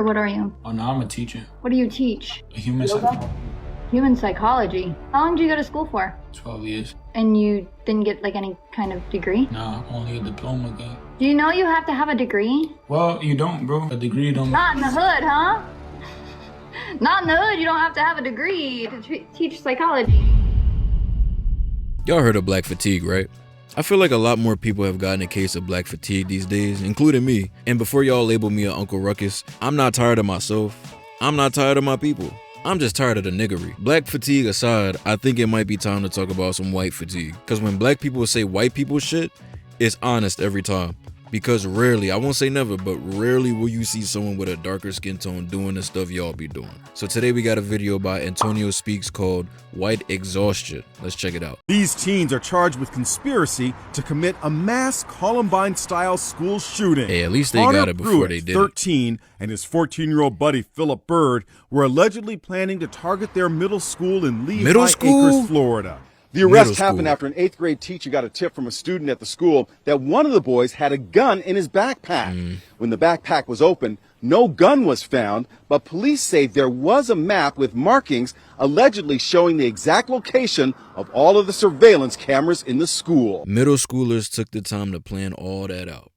What are you? Oh no, I'm a teacher. What do you teach? Human psychology. Human psychology. How long did you go to school for? 12 years. And you didn't get like any kind of degree? Nah, only a diploma guy. Do you know you have to have a degree? Well, you don't, bro. A degree don't. Not in the hood, huh? Not in the hood, you don't have to have a degree to teach psychology. Y'all heard of black fatigue, right? I feel like a lot more people have gotten a case of black fatigue these days, including me. And before y'all label me an Uncle Ruckus, I'm not tired of myself. I'm not tired of my people. I'm just tired of the niggery. Black fatigue aside, I think it might be time to talk about some white fatigue. Cause when black people say white people shit, it's honest every time. Because rarely, I won't say never, but rarely will you see someone with a darker skin tone doing the stuff y'all be doing. So today we got a video by Antonio Speaks called White Exhaustion. Let's check it out. These teens are charged with conspiracy to commit a mass Columbine-style school shooting. Hey, at least they got it before they did it. 13, and his 14-year-old buddy Philip Bird were allegedly planning to target their middle school in Lehigh Acres, Florida. The arrest happened after an 8th grade teacher got a tip from a student at the school that one of the boys had a gun in his backpack. When the backpack was opened, no gun was found, but police say there was a map with markings allegedly showing the exact location of all of the surveillance cameras in the school. Middle schoolers took the time to plan all that out.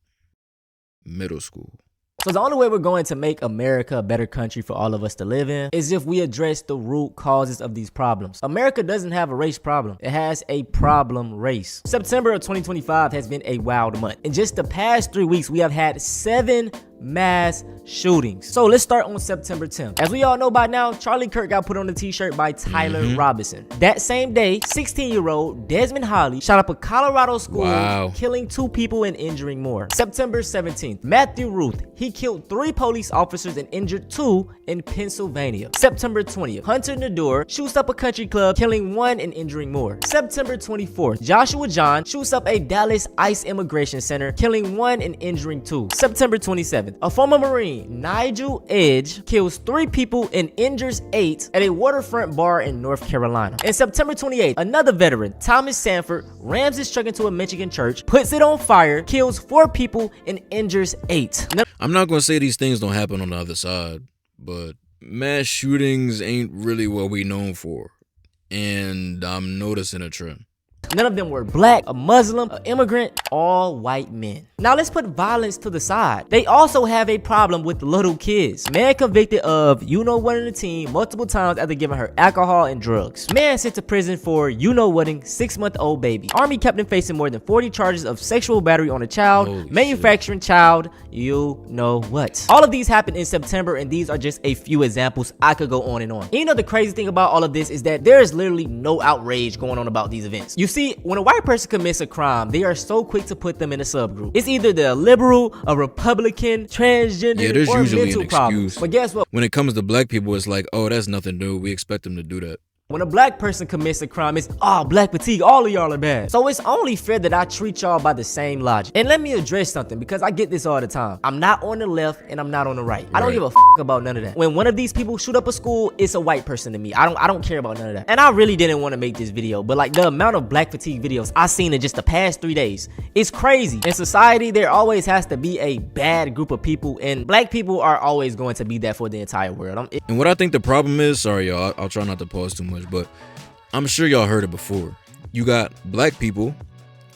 Middle school. So the only way we're going to make America a better country for all of us to live in is if we address the root causes of these problems. America doesn't have a race problem. It has a problem race. September of 2025 has been a wild month. In just the past 3 weeks, we have had 7 mass shootings. So let's start on September 10th. As we all know by now, Charlie Kirk got put on the t-shirt by Tyler Robinson. That same day, 16-year-old Desmond Holly shot up a Colorado school, killing 2 people and injuring more. September 17th, Matthew Ruth, he killed 3 police officers and injured 2 in Pennsylvania. September 20th, Hunter Nador shoots up a country club, killing 1 and injuring more. September 24th, Joshua John shoots up a Dallas ICE immigration center, killing 1 and injuring 2. September 27th, a former Marine, Nigel Edge, kills 3 people and injures 8 at a waterfront bar in North Carolina. And September 28th, another veteran, Thomas Sanford, rams his truck into a Michigan church, puts it on fire, kills 4 people and injures 8. I'm not gonna say these things don't happen on the other side, but mass shootings ain't really what we known for. And I'm noticing a trend. None of them were black, a Muslim, an immigrant, all white men. Now let's put violence to the side. They also have a problem with little kids. Man convicted of you-know-whatting a teen multiple times after giving her alcohol and drugs. Man sent to prison for you-know-whatting 6-month-old baby. Army captain facing more than 40 charges of sexual battery on a child, manufacturing child, you know what. All of these happened in September, and these are just a few examples. I could go on and on. And you know the crazy thing about all of this is that there is literally no outrage going on about these events. You see, when a white person commits a crime, they are so quick to put them in a subgroup. It's either the liberal, a Republican, transgender, or mental problems. But guess what? When it comes to black people, it's like, oh, that's nothing new. We expect them to do that. When a black person commits a crime, it's, black fatigue, all of y'all are bad. So it's only fair that I treat y'all by the same logic. And let me address something, because I get this all the time. I'm not on the left and I'm not on the right. I don't give a about none of that. When one of these people shoot up a school, it's a white person to me. I don't care about none of that. And I really didn't want to make this video, but like the amount of black fatigue videos I've seen in just the past 3 days, it's crazy. In society, there always has to be a bad group of people, and black people are always going to be that for the entire world. And what I think the problem is, sorry y'all, I'll try not to pause too much, but I'm sure y'all heard it before. You got black people,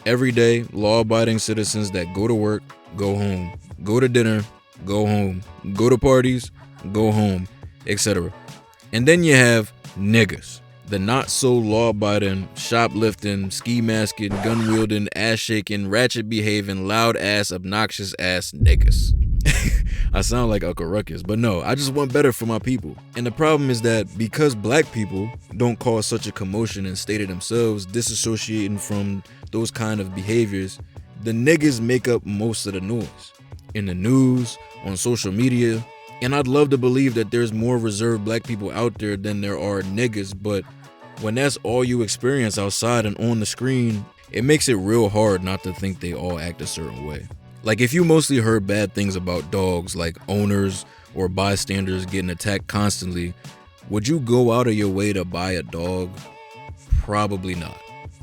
everyday law-abiding citizens that go to work, go home, go to dinner, go home, go to parties, go home, etc. And then you have niggas, the not so law-abiding, shoplifting, ski-masking, gun-wielding, ass-shaking, ratchet-behaving, loud-ass, obnoxious-ass niggas. I sound like Uncle Ruckus, but no, I just want better for my people. And the problem is that because black people don't cause such a commotion and state it themselves, disassociating from those kind of behaviors, the niggas make up most of the noise. In the news, on social media, and I'd love to believe that there's more reserved black people out there than there are niggas, but when that's all you experience outside and on the screen, it makes it real hard not to think they all act a certain way. Like if you mostly heard bad things about dogs, like owners or bystanders getting attacked constantly, would you go out of your way to buy a dog? Probably not.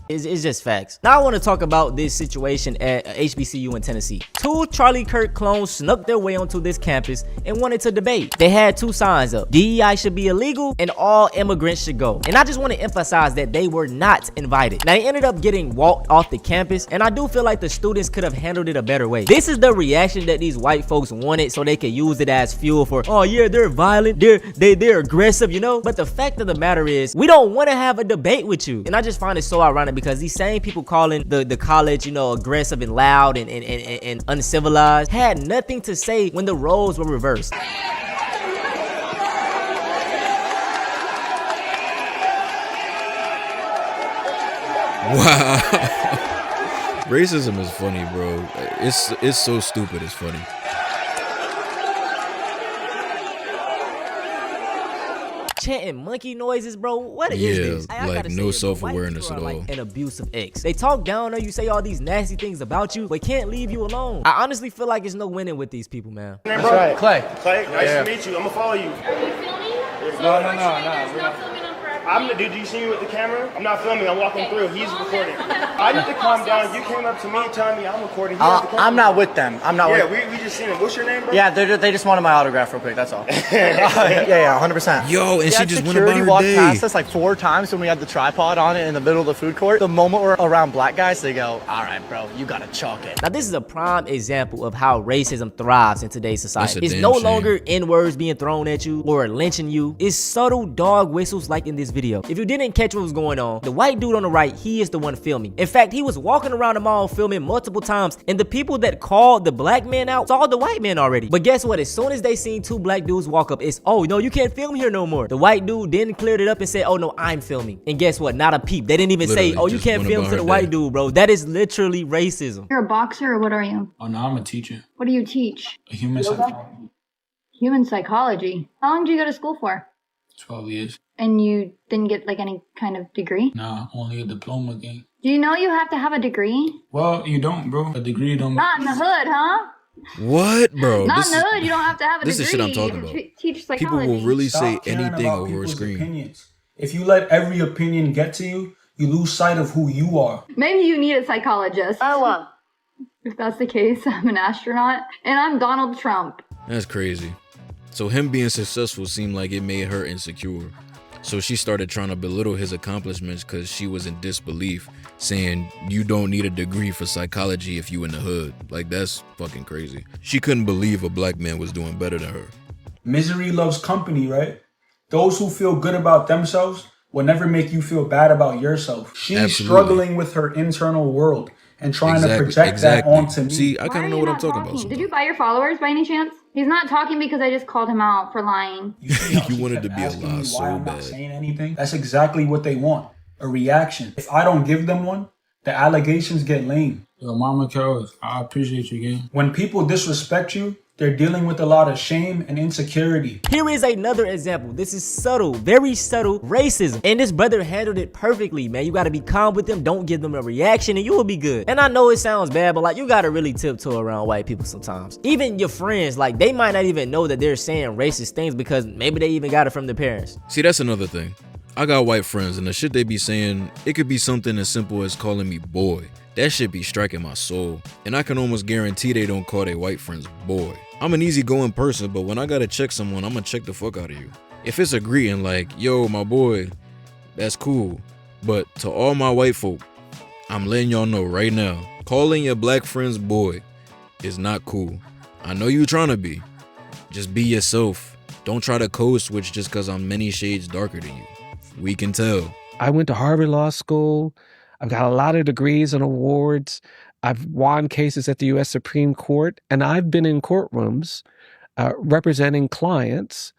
It's just facts. Now I want to talk about this situation at HBCU in Tennessee. 2 Charlie Kirk clones snuck their way onto this campus and wanted to debate. They had 2 signs up: DEI should be illegal and all immigrants should go. And I just want to emphasize that they were not invited. Now they ended up getting walked off the campus, and I do feel like the students could have handled it a better way. This is the reaction that these white folks wanted so they could use it as fuel for, oh yeah, they're violent, they're aggressive, you know? But the fact of the matter is, we don't want to have a debate with you. And I just find it so ironic because these same people calling the college, you know, aggressive and loud and uncivilized had nothing to say when the roles were reversed. Wow. Racism is funny, bro. It's so stupid, it's funny. Chanting monkey noises, bro. What is this? I like gotta no say it, bro. self-awareness White at people are all. like an abusive ex. They talk down on you, say all these nasty things about you, but can't leave you alone. I honestly feel like there's no winning with these people, man. That's right. Clay, Nice to meet you. I'm gonna follow you. no. Did you see me with the camera? I'm not filming. I'm walking through. He's recording. I need to calm down. You came up to me telling me I'm recording. I'm not with them. I'm not with we just seen him. What's your name, bro? Yeah, they just wanted my autograph real quick, that's all. yeah, 100%. Yo, and she just went about security her walked day. past us like 4 times when we had the tripod on it in the middle of the food court. The moment we're around black guys, they go, all right, bro, you gotta chalk it. Now this is a prime example of how racism thrives in today's society. That's a It's damn no shame. longer N-words being thrown at you or lynching you. It's subtle dog whistles like in this video. If you didn't catch what was going on, the white dude on the right, he is the one filming. In fact, he was walking around the mall filming multiple times, and the people that called the black man out saw the white man already. But guess what? As soon as they seen 2 black dudes walk up, it's, oh no, you can't film here no more. The white dude then cleared it up and said, oh no, I'm filming. And guess what? Not a peep. They didn't even say, Literally oh, you just can't went film about to the her white day. dude, bro. That is literally racism. You're a boxer or what are you? Oh no, I'm a teacher. What do you teach? A human psychology. Human psychology. How long did you go to school for? 12 years. And you didn't get like any kind of degree? Nah, only a diploma gang. Do you know you have to have a degree? Well, you don't, bro. A degree don't. Not in the hood, huh? What, bro? Not This in the is- hood. You don't have to have a this is degree. shit I'm talking to about. Teach psychology. People will really say Stop caring anything about over a people's screen. opinions. If you let every opinion get to you, you lose sight of who you are. Maybe you need a psychologist. If that's the case, I'm an astronaut and I'm Donald Trump. That's crazy. So him being successful seemed like it made her insecure. So she started trying to belittle his accomplishments because she was in disbelief, saying you don't need a degree for psychology if you in the hood. Like, that's fucking crazy. She couldn't believe a black man was doing better than her. Misery loves company, right? Those who feel good about themselves will never make you feel bad about yourself. She's Absolutely. struggling with her internal world and trying to project that onto me. See, I Why kind are of know you what I'm not talking talking? about. Did you buy your followers by any chance? He's not talking because I just called him out for lying. You see how You she wanted kept to be a asking lie me so why I'm bad. not saying anything? That's exactly what they want. A reaction. If I don't give them one, the allegations get lame. Yo, Mama Kells, I appreciate you again. When people disrespect you, they're dealing with a lot of shame and insecurity. Here is another example. This is subtle, very subtle racism. And this brother handled it perfectly, man. You gotta be calm with them. Don't give them a reaction and you will be good. And I know it sounds bad, but like you gotta really tiptoe around white people sometimes. Even your friends, like they might not even know that they're saying racist things because maybe they even got it from their parents. See, that's another thing. I got white friends and the shit they be saying, it could be something as simple as calling me boy. That shit be striking my soul. And I can almost guarantee they don't call their white friends boy. I'm an easygoing person, but when I gotta check someone, I'm gonna check the fuck out of you. If it's a greeting like, yo, my boy, that's cool. But to all my white folk, I'm letting y'all know right now, calling your black friends boy is not cool. I know you trying to be. Just be yourself. Don't try to code switch just cause I'm many shades darker than you. We can tell. I went to Harvard Law School. I've got a lot of degrees and awards. I've won cases at the U.S. Supreme Court, and I've been in courtrooms representing clients,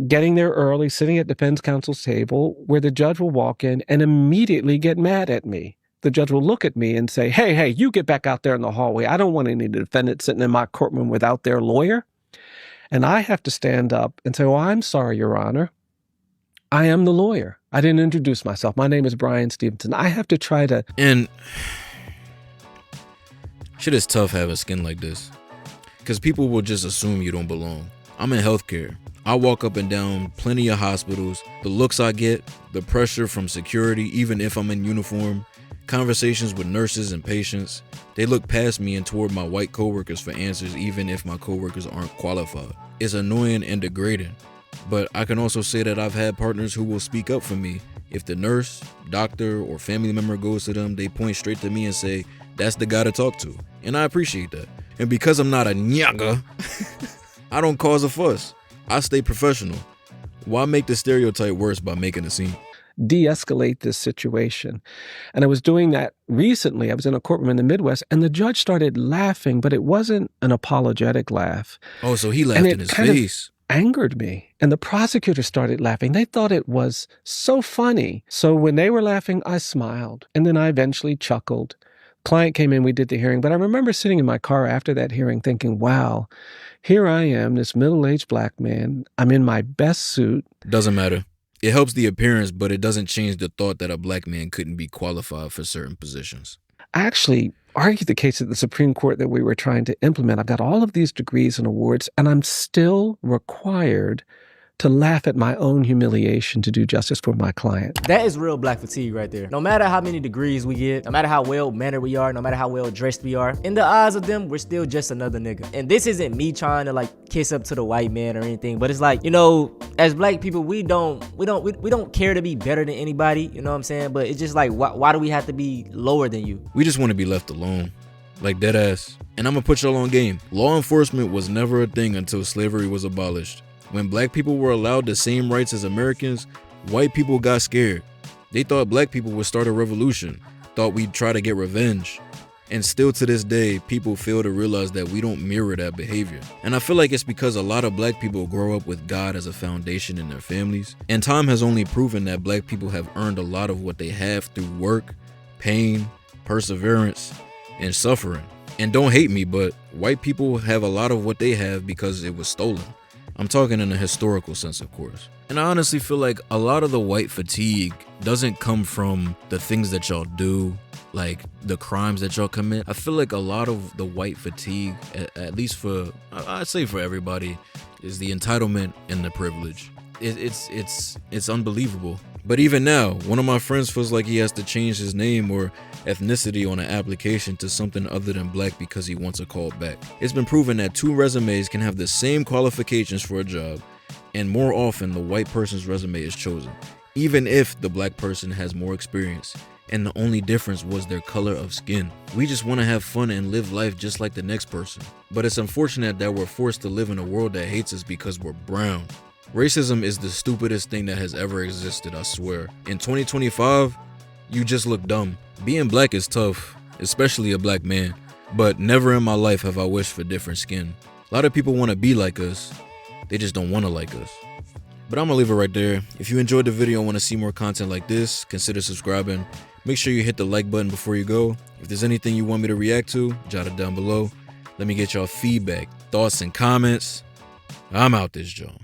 getting there early, sitting at defense counsel's table, where the judge will walk in and immediately get mad at me. The judge will look at me and say, hey, you get back out there in the hallway. I don't want any defendants sitting in my courtroom without their lawyer. And I have to stand up and say, well, I'm sorry, Your Honor. I am the lawyer. I didn't introduce myself. My name is Brian Stevenson. I have to try to... And shit is tough having skin like this. Because people will just assume you don't belong. I'm in healthcare. I walk up and down plenty of hospitals. The looks I get, the pressure from security, even if I'm in uniform, Conversations with nurses and patients, they look past me and toward my white coworkers for answers even if my coworkers aren't qualified. It's annoying and degrading, but I can also say that I've had partners who will speak up for me. If the nurse, doctor, or family member goes to them, they point straight to me and say, that's the guy to talk to. And I appreciate that. And because I'm not a nyaga, I don't cause a fuss. I stay professional. Why make the stereotype worse by making a scene? De-escalate this situation. And I was doing that recently. I was in a courtroom in the Midwest, and the judge started laughing, but it wasn't an apologetic laugh. Oh, so he laughed in his face. Angered me. And the prosecutor started laughing. They thought it was so funny. So when they were laughing, I smiled. And then I eventually chuckled. Client came in, we did the hearing. But I remember sitting in my car after that hearing thinking, wow, here I am, this middle-aged black man. I'm in my best suit. Doesn't matter. It helps the appearance, but it doesn't change the thought that a black man couldn't be qualified for certain positions. I actually argued the case at the Supreme Court that we were trying to implement. I've got all of these degrees and awards, and I'm still required to laugh at my own humiliation to do justice for my client. That is real black fatigue right there. No matter how many degrees we get, no matter how well-mannered we are, no matter how well-dressed we are, in the eyes of them, we're still just another nigga. And this isn't me trying to like kiss up to the white man or anything, but it's like, you know, as black people, we don't care to be better than anybody, you know what I'm saying? But it's just like, why do we have to be lower than you? We just want to be left alone. Like dead ass. And I'm gonna put y'all on game. Law enforcement was never a thing until slavery was abolished. When black people were allowed the same rights as Americans, white people got scared. They thought black people would start a revolution, thought we'd try to get revenge. And still to this day, people fail to realize that we don't mirror that behavior. And I feel like it's because a lot of black people grow up with God as a foundation in their families. And time has only proven that black people have earned a lot of what they have through work, pain, perseverance, and suffering. And don't hate me, but white people have a lot of what they have because it was stolen. I'm talking in a historical sense, of course. And I honestly feel like a lot of the white fatigue doesn't come from the things that y'all do, like the crimes that y'all commit. I feel like a lot of the white fatigue, at least for, I'd say for everybody, is the entitlement and the privilege. It's unbelievable. But even now, one of my friends feels like he has to change his name or ethnicity on an application to something other than black because he wants a call back. It's been proven that two resumes can have the same qualifications for a job, and more often the white person's resume is chosen, even if the black person has more experience, and the only difference was their color of skin. We just want to have fun and live life just like the next person. But it's unfortunate that we're forced to live in a world that hates us because we're brown. Racism is the stupidest thing that has ever existed, I swear. In 2025, you just look dumb. Being black is tough, especially a black man, but never in my life have I wished for different skin. A lot of people want to be like us, they just don't want to like us. But I'm gonna leave it right there. If you enjoyed the video and want to see more content like this, consider subscribing. Make sure you hit the like button before you go. If there's anything you want me to react to, jot it down below. Let me get y'all feedback, thoughts, and comments. I'm out this joint.